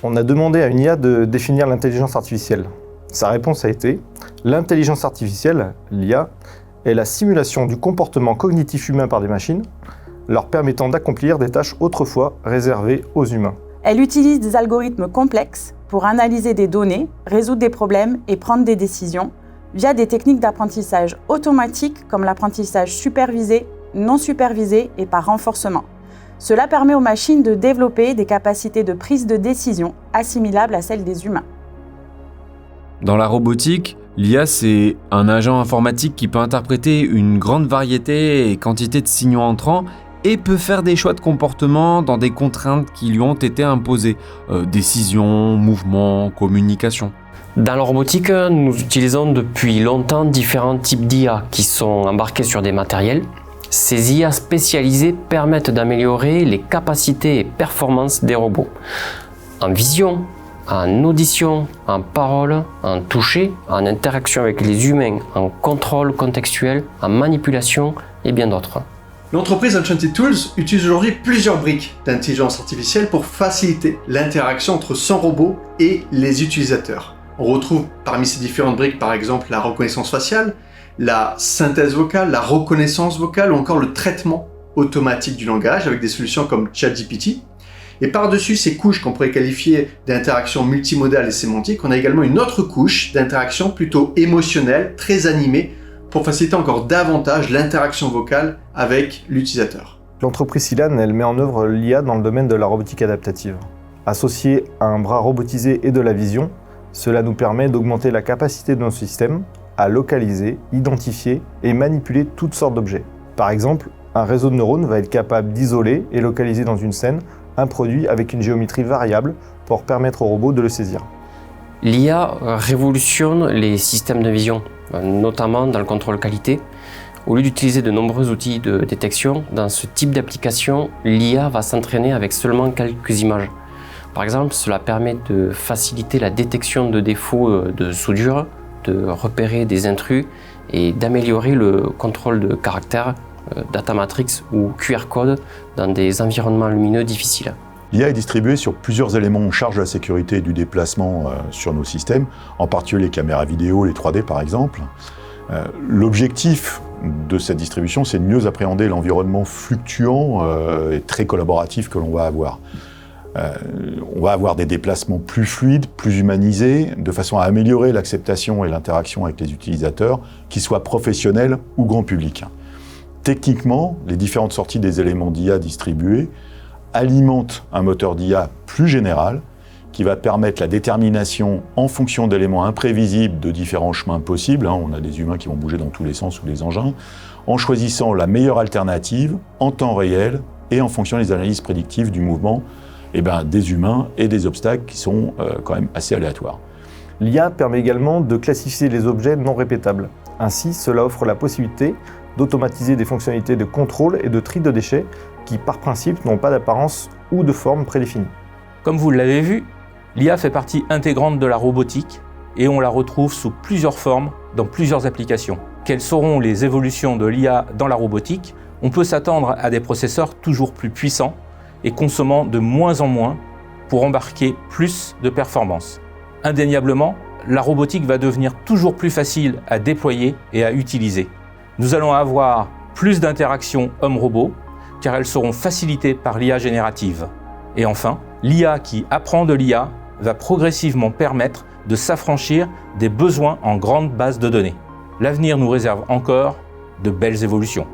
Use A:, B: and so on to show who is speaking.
A: On a demandé à une IA de définir l'intelligence artificielle. Sa réponse a été « L'intelligence artificielle, l'IA, est la simulation du comportement cognitif humain par des machines, leur permettant d'accomplir des tâches autrefois réservées aux humains. »
B: Elle utilise des algorithmes complexes pour analyser des données, résoudre des problèmes et prendre des décisions via des techniques d'apprentissage automatique comme l'apprentissage supervisé, non supervisé et par renforcement. Cela permet aux machines de développer des capacités de prise de décision assimilables à celles des humains.
C: Dans la robotique, l'IA, c'est un agent informatique qui peut interpréter une grande variété et quantité de signaux entrants et peut faire des choix de comportement dans des contraintes qui lui ont été imposées. Décision, mouvement, communication.
D: Dans la robotique, nous utilisons depuis longtemps différents types d'IA qui sont embarqués sur des matériels. Ces IA spécialisées permettent d'améliorer les capacités et performances des robots. En vision, en audition, en parole, en toucher, en interaction avec les humains, en contrôle contextuel, en manipulation et bien d'autres.
E: L'entreprise Enchanted Tools utilise aujourd'hui plusieurs briques d'intelligence artificielle pour faciliter l'interaction entre son robot et les utilisateurs. On retrouve parmi ces différentes briques par exemple la reconnaissance faciale, la synthèse vocale, la reconnaissance vocale ou encore le traitement automatique du langage avec des solutions comme ChatGPT. Et par-dessus ces couches qu'on pourrait qualifier d'interaction multimodale et sémantique, on a également une autre couche d'interaction plutôt émotionnelle, très animée, pour faciliter encore davantage l'interaction vocale avec l'utilisateur.
A: L'entreprise Cylane, elle met en œuvre l'IA dans le domaine de la robotique adaptative. Associé à un bras robotisé et de la vision, cela nous permet d'augmenter la capacité de nos systèmes à localiser, identifier et manipuler toutes sortes d'objets. Par exemple, un réseau de neurones va être capable d'isoler et localiser dans une scène un produit avec une géométrie variable pour permettre au robot de le saisir.
D: L'IA révolutionne les systèmes de vision, notamment dans le contrôle qualité. Au lieu d'utiliser de nombreux outils de détection, dans ce type d'application, l'IA va s'entraîner avec seulement quelques images. Par exemple, cela permet de faciliter la détection de défauts de soudure, de repérer des intrus et d'améliorer le contrôle de caractères, data matrix ou QR code dans des environnements lumineux difficiles.
F: L'IA est distribuée sur plusieurs éléments en charge de la sécurité et du déplacement sur nos systèmes, en particulier les caméras vidéo, les 3D par exemple. L'objectif de cette distribution, c'est de mieux appréhender l'environnement fluctuant et très collaboratif que l'on va avoir. On va avoir des déplacements plus fluides, plus humanisés, de façon à améliorer l'acceptation et l'interaction avec les utilisateurs, qu'ils soient professionnels ou grand public. Techniquement, les différentes sorties des éléments d'IA distribués alimentent un moteur d'IA plus général qui va permettre la détermination en fonction d'éléments imprévisibles de différents chemins possibles. On a des humains qui vont bouger dans tous les sens ou les engins, en choisissant la meilleure alternative en temps réel et en fonction des analyses prédictives du mouvement des humains et des obstacles qui sont quand même assez aléatoires.
A: L'IA permet également de classifier les objets non répétables. Ainsi, cela offre la possibilité d'automatiser des fonctionnalités de contrôle et de tri de déchets qui, par principe, n'ont pas d'apparence ou de forme prédéfinie.
G: Comme vous l'avez vu, l'IA fait partie intégrante de la robotique et on la retrouve sous plusieurs formes dans plusieurs applications. Quelles seront les évolutions de l'IA dans la robotique? On peut s'attendre à des processeurs toujours plus puissants et consommant de moins en moins pour embarquer plus de performance. Indéniablement, la robotique va devenir toujours plus facile à déployer et à utiliser. Nous allons avoir plus d'interactions homme-robot car elles seront facilitées par l'IA générative. Et enfin, l'IA qui apprend de l'IA va progressivement permettre de s'affranchir des besoins en grande base de données. L'avenir nous réserve encore de belles évolutions.